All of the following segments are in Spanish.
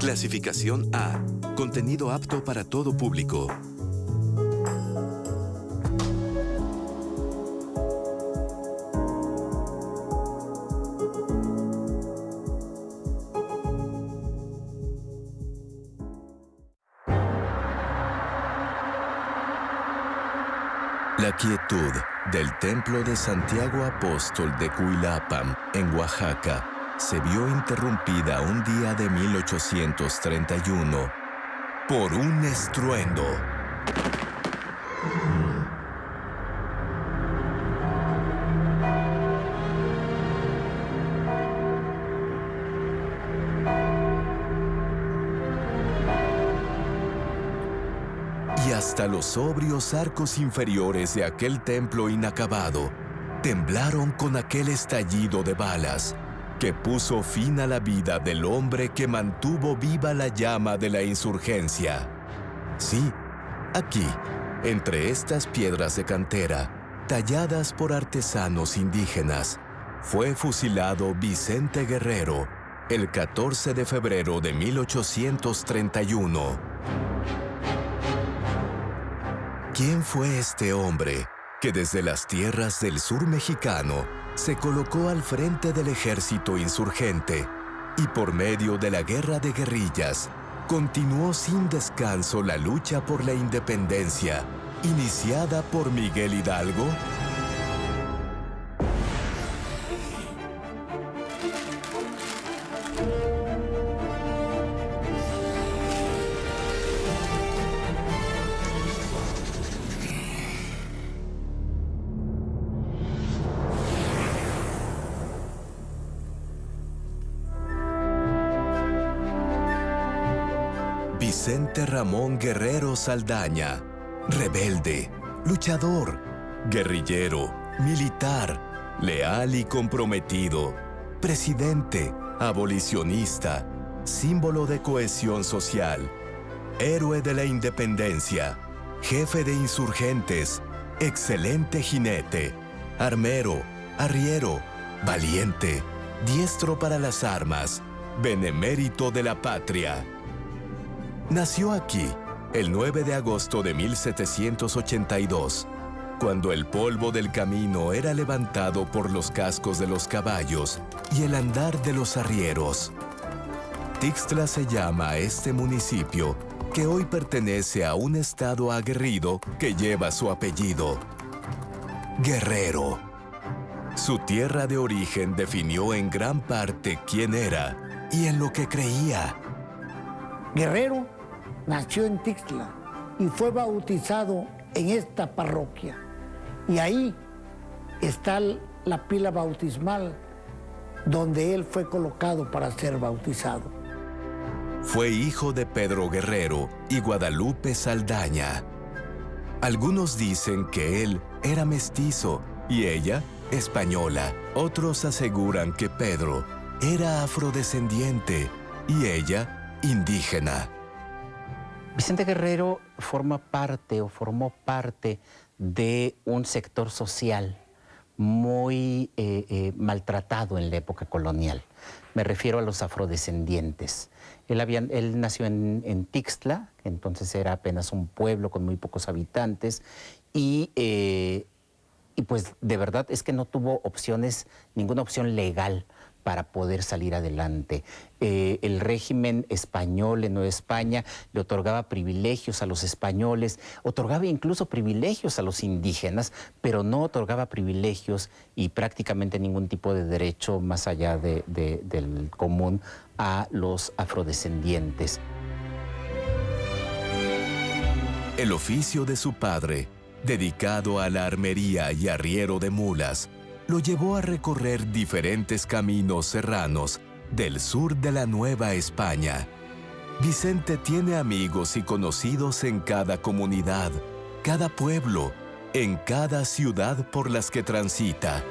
Clasificación A. Contenido apto para todo público. La quietud del templo de Santiago Apóstol de Cuilapam, en Oaxaca, se vio interrumpida un día de 1831 por un estruendo. Y hasta los sobrios arcos inferiores de aquel templo inacabado temblaron con aquel estallido de balas que puso fin a la vida del hombre que mantuvo viva la llama de la insurgencia. Sí, aquí, entre estas piedras de cantera, talladas por artesanos indígenas, fue fusilado Vicente Guerrero el 14 de febrero de 1831. ¿Quién fue este hombre que desde las tierras del sur mexicano se colocó al frente del ejército insurgente y por medio de la guerra de guerrillas continuó sin descanso la lucha por la independencia iniciada por Miguel Hidalgo? Vicente Ramón Guerrero Saldaña, rebelde, luchador, guerrillero, militar, leal y comprometido, presidente, abolicionista, símbolo de cohesión social, héroe de la independencia, jefe de insurgentes, excelente jinete, armero, arriero, valiente, diestro para las armas, benemérito de la patria. Nació aquí, el 9 de agosto de 1782, cuando el polvo del camino era levantado por los cascos de los caballos y el andar de los arrieros. Tixtla se llama a este municipio, que hoy pertenece a un estado aguerrido que lleva su apellido: Guerrero. Su tierra de origen definió en gran parte quién era y en lo que creía. Guerrero nació en Tixtla y fue bautizado en esta parroquia. Y ahí está la pila bautismal donde él fue colocado para ser bautizado. Fue hijo de Pedro Guerrero y Guadalupe Saldaña. Algunos dicen que él era mestizo y ella española. Otros aseguran que Pedro era afrodescendiente y ella indígena. Vicente Guerrero formó parte de un sector social muy maltratado en la época colonial. Me refiero a los afrodescendientes. Él nació en Tixtla, entonces era apenas un pueblo con muy pocos habitantes, y pues de verdad es que no tuvo ninguna opción legal para poder salir adelante. El régimen español en Nueva España le otorgaba privilegios a los españoles, otorgaba incluso privilegios a los indígenas, pero no otorgaba privilegios y prácticamente ningún tipo de derecho más allá del común a los afrodescendientes. El oficio de su padre, dedicado a la armería y arriero de mulas, lo llevó a recorrer diferentes caminos serranos del sur de la Nueva España. Vicente tiene amigos y conocidos en cada comunidad, cada pueblo, en cada ciudad por las que transita.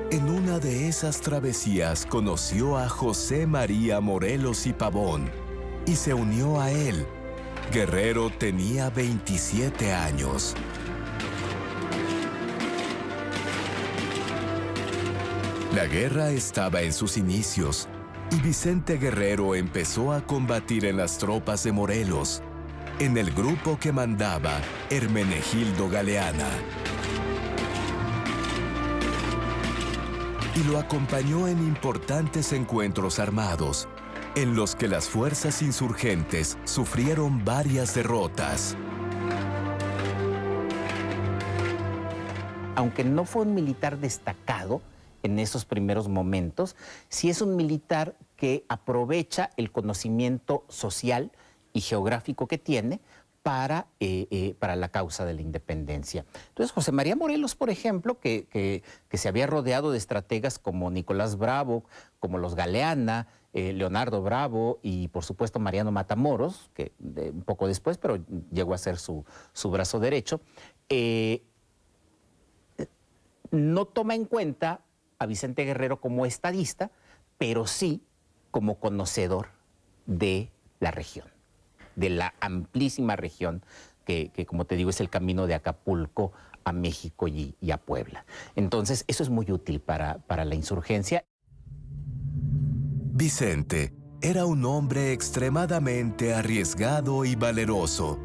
En una de esas travesías conoció a José María Morelos y Pavón y se unió a él, Guerrero tenía 27 años. La guerra estaba en sus inicios y Vicente Guerrero empezó a combatir en las tropas de Morelos, en el grupo que mandaba Hermenegildo Galeana. Y lo acompañó en importantes encuentros armados, en los que las fuerzas insurgentes sufrieron varias derrotas. Aunque no fue un militar destacado en esos primeros momentos, sí es un militar que aprovecha el conocimiento social y geográfico que tiene para la causa de la independencia. Entonces, José María Morelos, por ejemplo, que se había rodeado de estrategas como Nicolás Bravo, como los Galeana, Leonardo Bravo y, por supuesto, Mariano Matamoros, que un poco después, pero llegó a ser su brazo derecho, no toma en cuenta a Vicente Guerrero como estadista, pero sí como conocedor de la región, de la amplísima región que como te digo, es el camino de Acapulco a México y a Puebla. Entonces, eso es muy útil para la insurgencia. Vicente era un hombre extremadamente arriesgado y valeroso,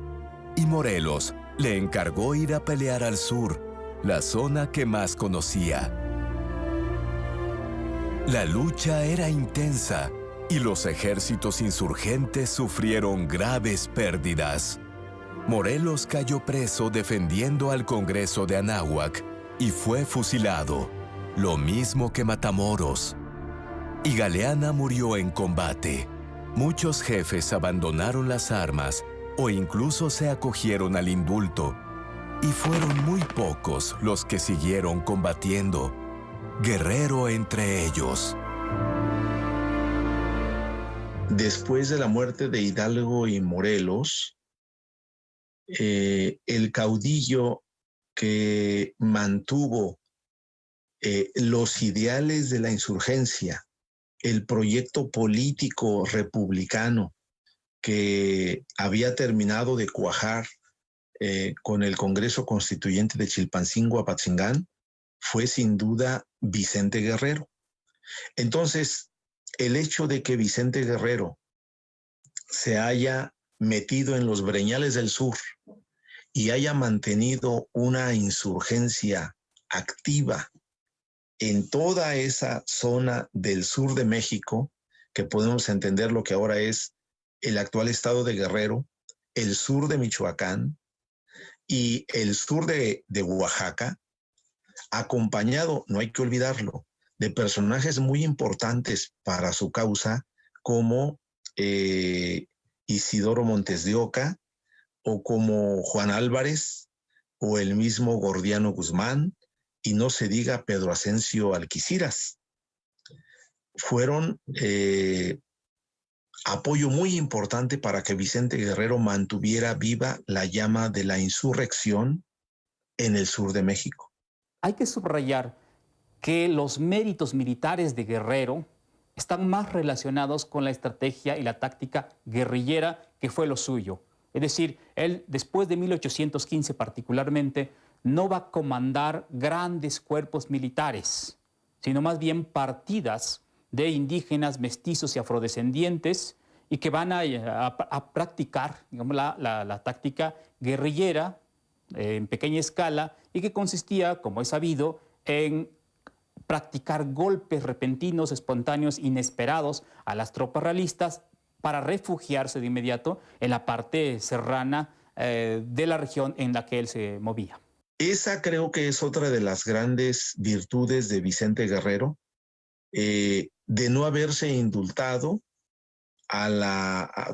y Morelos le encargó ir a pelear al sur, la zona que más conocía. La lucha era intensa y los ejércitos insurgentes sufrieron graves pérdidas. Morelos cayó preso defendiendo al Congreso de Anáhuac y fue fusilado, lo mismo que Matamoros. Y Galeana murió en combate. Muchos jefes abandonaron las armas o incluso se acogieron al indulto, y fueron muy pocos los que siguieron combatiendo, Guerrero entre ellos. Después de la muerte de Hidalgo y Morelos, el caudillo que mantuvo los ideales de la insurgencia, el proyecto político republicano que había terminado de cuajar con el Congreso Constituyente de Chilpancingo-Apatzingán, fue sin duda Vicente Guerrero. Entonces, el hecho de que Vicente Guerrero se haya metido en los breñales del sur y haya mantenido una insurgencia activa en toda esa zona del sur de México, que podemos entender lo que ahora es el actual estado de Guerrero, el sur de Michoacán y el sur de Oaxaca, acompañado, no hay que olvidarlo, de personajes muy importantes para su causa, como Isidoro Montes de Oca, o como Juan Álvarez, o el mismo Gordiano Guzmán, y no se diga Pedro Ascencio Alquiciras. Fueron apoyo muy importante para que Vicente Guerrero mantuviera viva la llama de la insurrección en el sur de México. Hay que subrayar que los méritos militares de Guerrero están más relacionados con la estrategia y la táctica guerrillera, que fue lo suyo. Es decir, él, después de 1815 particularmente, no va a comandar grandes cuerpos militares, sino más bien partidas de indígenas, mestizos y afrodescendientes, y que van a practicar, digamos, la táctica guerrillera en pequeña escala, y que consistía, como es sabido, en practicar golpes repentinos, espontáneos, inesperados a las tropas realistas para refugiarse de inmediato en la parte serrana de la región en la que él se movía. Esa creo que es otra de las grandes virtudes de Vicente Guerrero, de no haberse indultado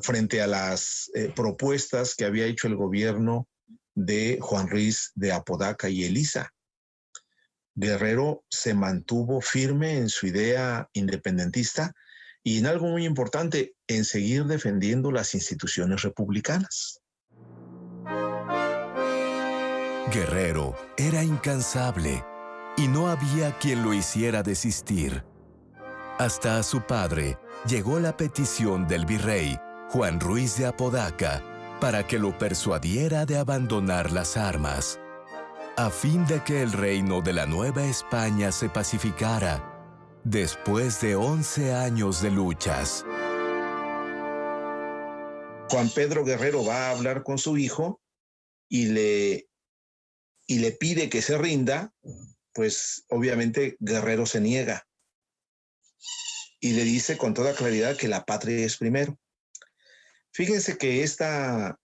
frente a las propuestas que había hecho el gobierno de Juan Ruiz de Apodaca y Elisa. Guerrero se mantuvo firme en su idea independentista y en algo muy importante, en seguir defendiendo las instituciones republicanas. Guerrero era incansable y no había quien lo hiciera desistir. Hasta a su padre llegó la petición del virrey Juan Ruiz de Apodaca para que lo persuadiera de abandonar las armas, a fin de que el reino de la Nueva España se pacificara después de 11 años de luchas. Juan Pedro Guerrero va a hablar con su hijo y le pide que se rinda, pues obviamente Guerrero se niega y le dice con toda claridad que la patria es primero. Fíjense que esta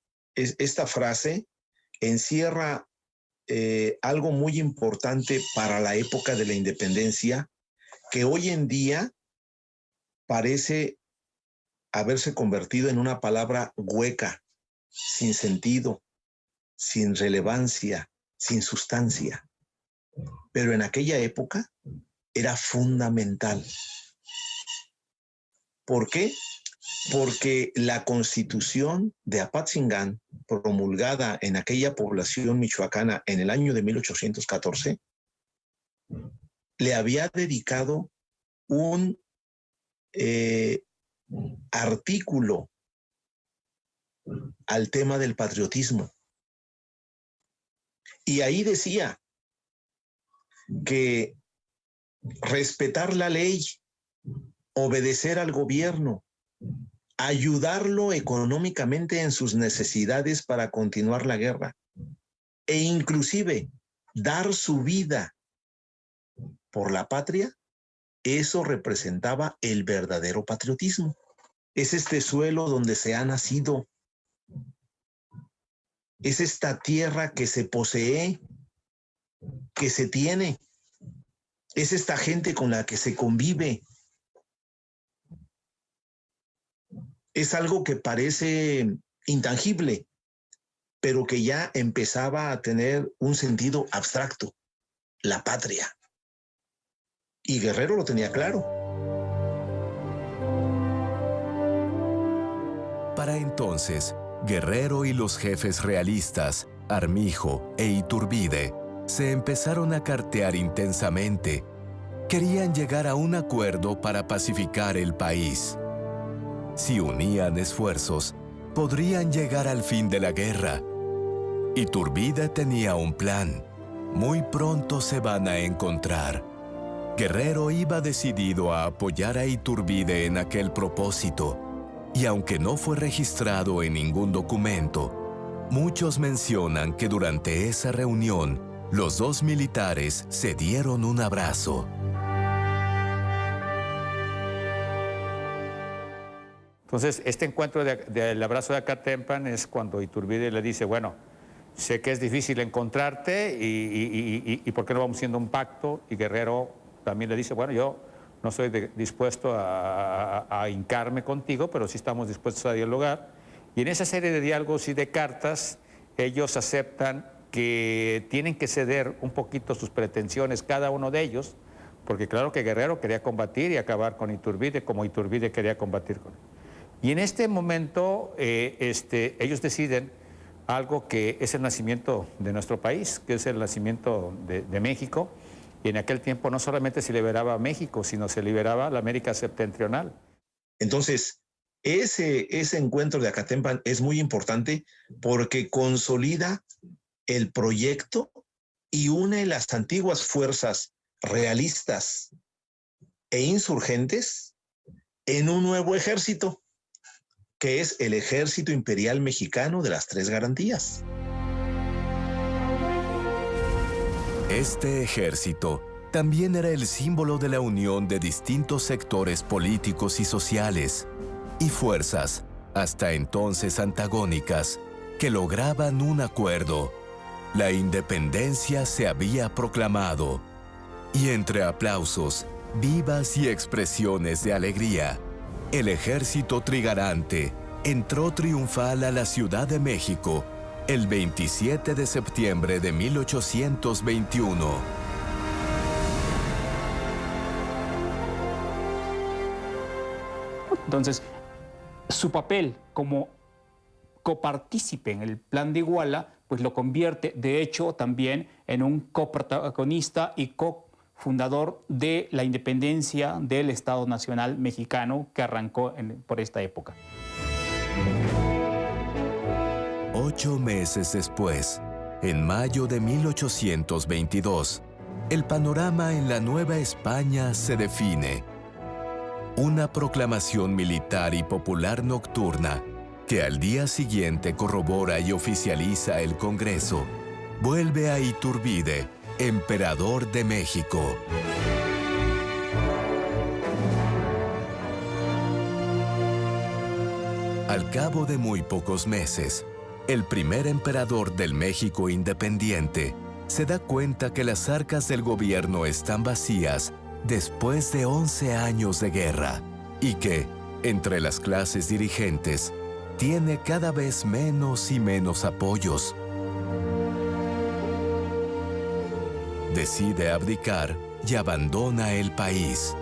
frase encierra algo muy importante para la época de la independencia, que hoy en día parece haberse convertido en una palabra hueca, sin sentido, sin relevancia, sin sustancia. Pero en aquella época era fundamental. ¿Por qué? Porque la Constitución de Apatzingán, promulgada en aquella población michoacana en el año de 1814, le había dedicado un artículo al tema del patriotismo. Y ahí decía que respetar la ley, obedecer al gobierno, ayudarlo económicamente en sus necesidades para continuar la guerra e inclusive dar su vida por la patria, eso representaba el verdadero patriotismo. Es este suelo donde se ha nacido, es esta tierra que se posee, que se tiene, es esta gente con la que se convive. Es algo que parece intangible, pero que ya empezaba a tener un sentido abstracto, la patria. Y Guerrero lo tenía claro. Para entonces, Guerrero y los jefes realistas, Armijo e Iturbide, se empezaron a cartear intensamente. Querían llegar a un acuerdo para pacificar el país. Si unían esfuerzos, podrían llegar al fin de la guerra. Iturbide tenía un plan. Muy pronto se van a encontrar. Guerrero iba decidido a apoyar a Iturbide en aquel propósito, y aunque no fue registrado en ningún documento, muchos mencionan que durante esa reunión, los dos militares se dieron un abrazo. Entonces, este encuentro del abrazo de Acatempan es cuando Iturbide le dice, bueno, sé que es difícil encontrarte y ¿por qué no vamos haciendo un pacto? Y Guerrero también le dice, bueno, yo no estoy dispuesto a hincarme contigo, pero sí estamos dispuestos a dialogar. Y en esa serie de diálogos y de cartas, ellos aceptan que tienen que ceder un poquito sus pretensiones cada uno de ellos, porque claro que Guerrero quería combatir y acabar con Iturbide, como Iturbide quería combatir con él. Y en este momento ellos deciden algo que es el nacimiento de nuestro país, que es el nacimiento de México. Y en aquel tiempo no solamente se liberaba a México, sino se liberaba la América septentrional. Entonces, ese encuentro de Acatempan es muy importante porque consolida el proyecto y une las antiguas fuerzas realistas e insurgentes en un nuevo ejército, que es el Ejército Imperial Mexicano de las Tres Garantías. Este ejército también era el símbolo de la unión de distintos sectores políticos y sociales y fuerzas, hasta entonces antagónicas, que lograban un acuerdo. La independencia se había proclamado, y entre aplausos, vivas y expresiones de alegría, el ejército trigarante entró triunfal a la Ciudad de México el 27 de septiembre de 1821. Entonces, su papel como copartícipe en el Plan de Iguala, pues lo convierte, de hecho, también en un coprotagonista y cofundador de la independencia del Estado Nacional Mexicano que arrancó por esta época. 8 meses después, en mayo de 1822, el panorama en la Nueva España se define. Una proclamación militar y popular nocturna que al día siguiente corrobora y oficializa el Congreso, vuelve a Iturbide, emperador de México. Al cabo de muy pocos meses, el primer emperador del México independiente se da cuenta que las arcas del gobierno están vacías después de 11 años de guerra y que, entre las clases dirigentes, tiene cada vez menos y menos apoyos. Decide abdicar y abandona el país.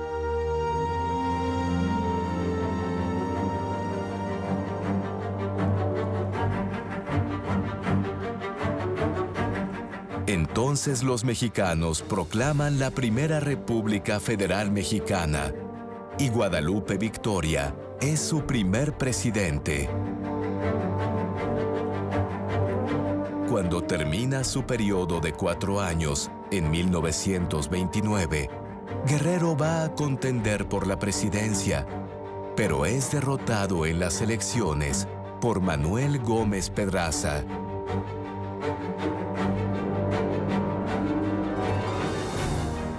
Entonces los mexicanos proclaman la Primera República Federal Mexicana y Guadalupe Victoria es su primer presidente. Cuando termina su periodo de 4 años, en 1929, Guerrero va a contender por la presidencia, pero es derrotado en las elecciones por Manuel Gómez Pedraza.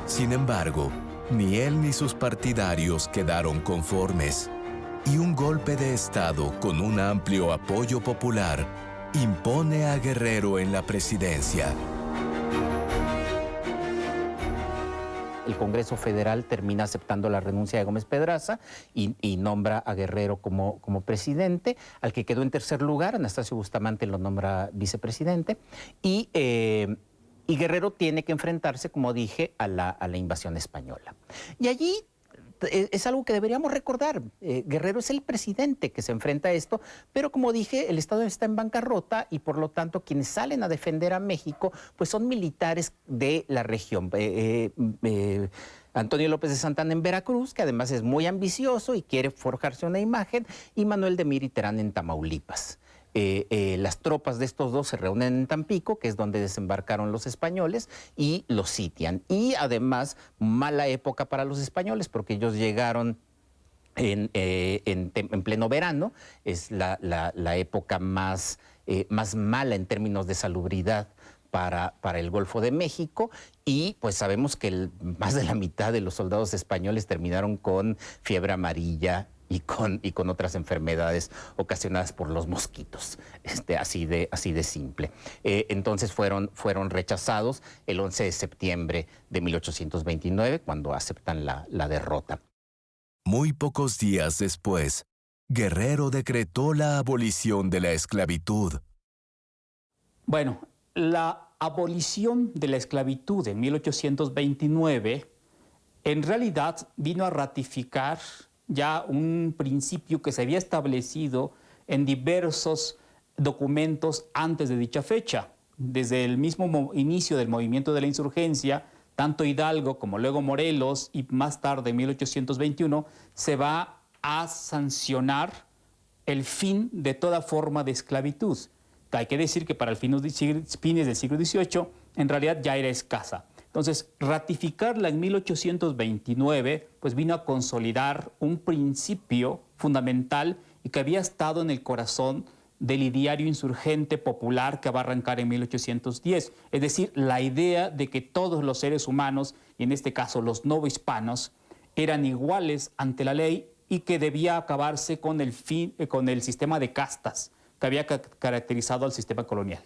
Sin embargo, ni él ni sus partidarios quedaron conformes, y un golpe de Estado con un amplio apoyo popular impone a Guerrero en la presidencia. El Congreso Federal termina aceptando la renuncia de Gómez Pedraza y nombra a Guerrero como presidente, al que quedó en tercer lugar. Anastasio Bustamante lo nombra vicepresidente, y Guerrero tiene que enfrentarse, como dije, a la invasión española. Y allí es algo que deberíamos recordar. Guerrero es el presidente que se enfrenta a esto, pero como dije, el Estado está en bancarrota y por lo tanto quienes salen a defender a México pues son militares de la región. Antonio López de Santana en Veracruz, que además es muy ambicioso y quiere forjarse una imagen, y Manuel de Mir y Terán en Tamaulipas. Las tropas de estos dos se reúnen en Tampico, que es donde desembarcaron los españoles, y los sitian. Y además, mala época para los españoles, porque ellos llegaron en pleno verano. Es la época más mala en términos de salubridad para el Golfo de México, y pues sabemos que más de la mitad de los soldados españoles terminaron con fiebre amarilla y con otras enfermedades ocasionadas por los mosquitos, así de simple. Entonces fueron rechazados el 11 de septiembre de 1829, cuando aceptan la derrota. Muy pocos días después, Guerrero decretó la abolición de la esclavitud. Bueno, la abolición de la esclavitud en 1829 en realidad vino a ratificar ya un principio que se había establecido en diversos documentos antes de dicha fecha. Desde el mismo inicio del movimiento de la insurgencia, tanto Hidalgo como luego Morelos y más tarde en 1821, se va a sancionar el fin de toda forma de esclavitud. Hay que decir que para el fines del siglo XVIII en realidad ya era escasa. Entonces, ratificarla en 1829 pues vino a consolidar un principio fundamental y que había estado en el corazón del ideario insurgente popular que va a arrancar en 1810. Es decir, la idea de que todos los seres humanos, y en este caso los novohispanos, eran iguales ante la ley y que debía acabarse con el sistema de castas que había caracterizado al sistema colonial.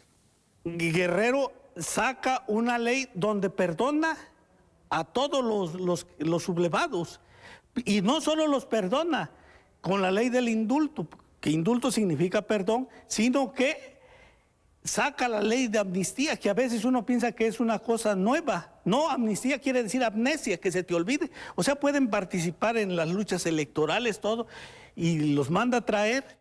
Guerrero saca una ley donde perdona a todos los sublevados, y no solo los perdona con la ley del indulto, que indulto significa perdón, sino que saca la ley de amnistía, que a veces uno piensa que es una cosa nueva. No, amnistía quiere decir amnesia, que se te olvide. O sea, pueden participar en las luchas electorales, todo, y los manda a traer.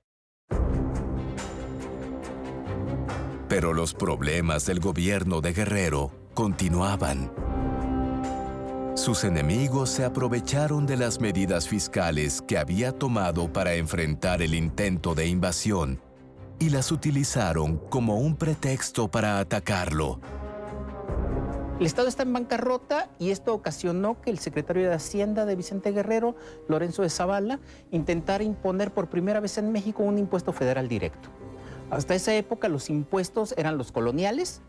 Pero los problemas del gobierno de Guerrero continuaban. Sus enemigos se aprovecharon de las medidas fiscales que había tomado para enfrentar el intento de invasión y las utilizaron como un pretexto para atacarlo. El Estado está en bancarrota y esto ocasionó que el secretario de Hacienda de Vicente Guerrero, Lorenzo de Zavala, intentara imponer por primera vez en México un impuesto federal directo. Hasta esa época los impuestos eran los coloniales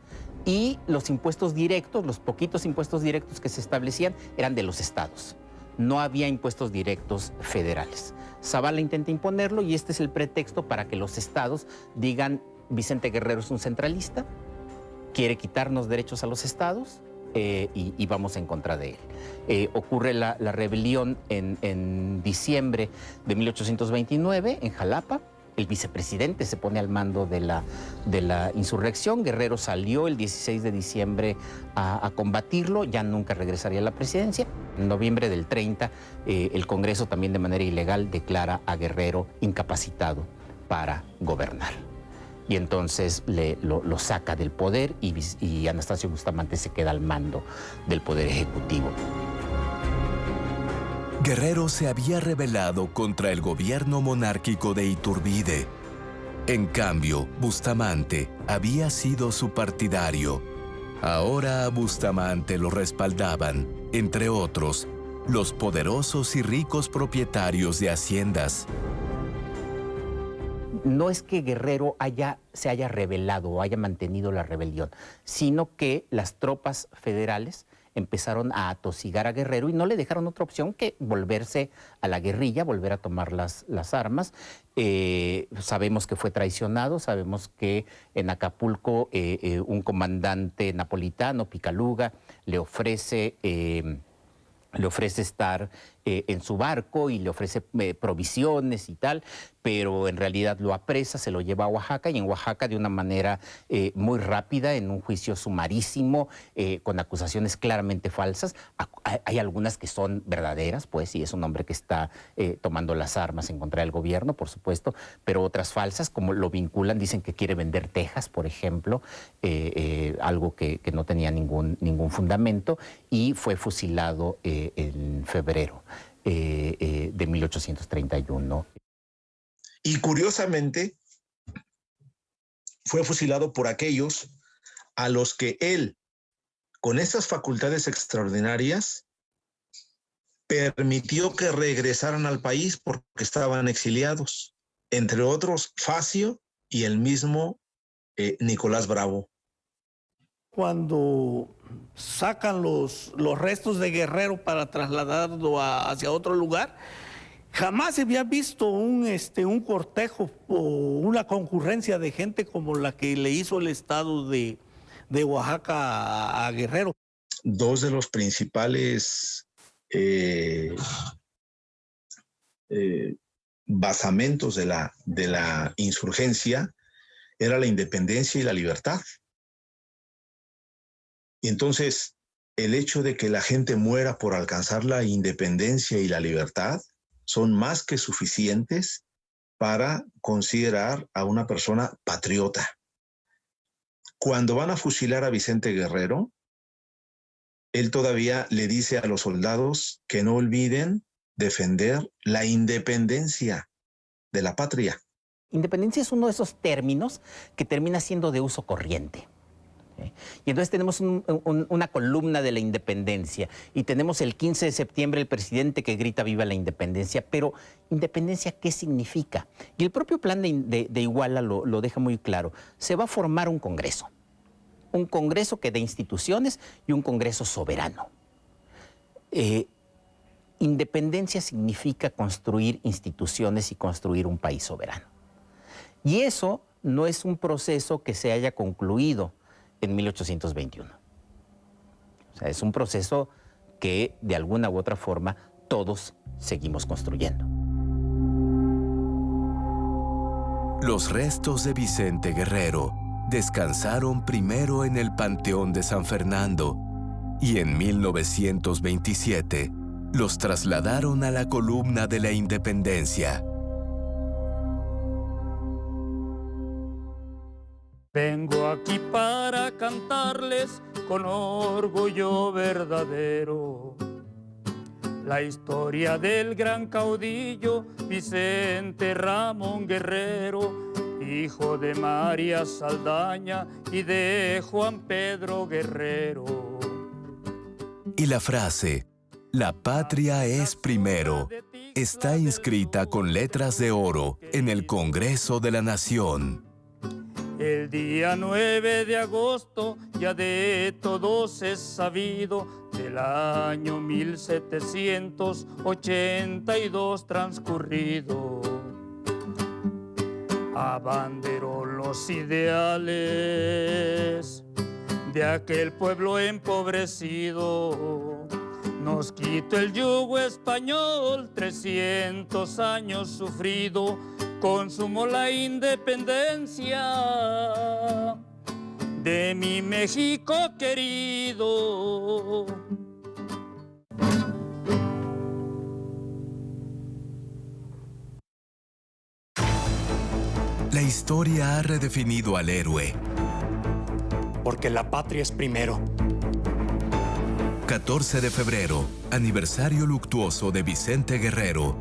y los impuestos directos, los poquitos impuestos directos que se establecían, eran de los estados. No había impuestos directos federales. Zavala intenta imponerlo y este es el pretexto para que los estados digan: Vicente Guerrero es un centralista, quiere quitarnos derechos a los estados y vamos en contra de él. Ocurre la rebelión en diciembre de 1829 en Jalapa. El vicepresidente se pone al mando de la insurrección. Guerrero salió el 16 de diciembre a combatirlo, ya nunca regresaría a la presidencia. En noviembre del 30, el Congreso también de manera ilegal declara a Guerrero incapacitado para gobernar. Y entonces lo saca del poder y Anastasio Bustamante se queda al mando del Poder Ejecutivo. Guerrero se había rebelado contra el gobierno monárquico de Iturbide. En cambio, Bustamante había sido su partidario. Ahora a Bustamante lo respaldaban, entre otros, los poderosos y ricos propietarios de haciendas. No es que Guerrero se haya rebelado o haya mantenido la rebelión, sino que las tropas federales empezaron a atosigar a Guerrero y no le dejaron otra opción que volverse a la guerrilla, volver a tomar las armas. Sabemos que fue traicionado, sabemos que en Acapulco un comandante napolitano, Picaluga, le ofrece estar en su barco y le ofrece provisiones y tal, pero en realidad lo apresa, se lo lleva a Oaxaca y en Oaxaca de una manera muy rápida, en un juicio sumarísimo, con acusaciones claramente falsas. Hay algunas que son verdaderas, pues, y es un hombre que está tomando las armas en contra del gobierno, por supuesto, pero otras falsas, como lo vinculan, dicen que quiere vender Texas, por ejemplo, algo que no tenía ningún fundamento, y fue fusilado en febrero de 1831. Y curiosamente, fue fusilado por aquellos a los que él, con esas facultades extraordinarias, permitió que regresaran al país porque estaban exiliados, entre otros Facio y el mismo Nicolás Bravo. Cuando sacan los restos de Guerrero para trasladarlo hacia otro lugar, jamás se había visto un cortejo o una concurrencia de gente como la que le hizo el estado de Oaxaca a Guerrero. Dos de los principales basamentos de la insurgencia era la independencia y la libertad. Y entonces, el hecho de que la gente muera por alcanzar la independencia y la libertad son más que suficientes para considerar a una persona patriota. Cuando van a fusilar a Vicente Guerrero, él todavía le dice a los soldados que no olviden defender la independencia de la patria. Independencia es uno de esos términos que termina siendo de uso corriente. Y entonces tenemos una columna de la independencia y tenemos el 15 de septiembre el presidente que grita viva la independencia, pero ¿independencia qué significa? Y el propio plan de Iguala lo deja muy claro. Se va a formar un congreso que dé instituciones y un congreso soberano. Independencia significa construir instituciones y construir un país soberano. Y eso no es un proceso que se haya concluido en 1821. O sea, es un proceso que de alguna u otra forma todos seguimos construyendo. Los restos de Vicente Guerrero descansaron primero en el Panteón de San Fernando y en 1927 los trasladaron a la Columna de la Independencia. Vengo aquí para cantarles con orgullo verdadero la historia del gran caudillo Vicente Ramón Guerrero hijo de María Saldaña y de Juan Pedro Guerrero. Y la frase, la patria es primero, está inscrita con letras de oro en el Congreso de la Nación. El día 9 de agosto, ya de todos es sabido, del año 1782 transcurrido, abanderó los ideales de aquel pueblo empobrecido. Nos quitó el yugo español, 300 años sufrido, consumó la independencia de mi México querido. La historia ha redefinido al héroe. Porque la patria es primero. 14 de febrero, aniversario luctuoso de Vicente Guerrero,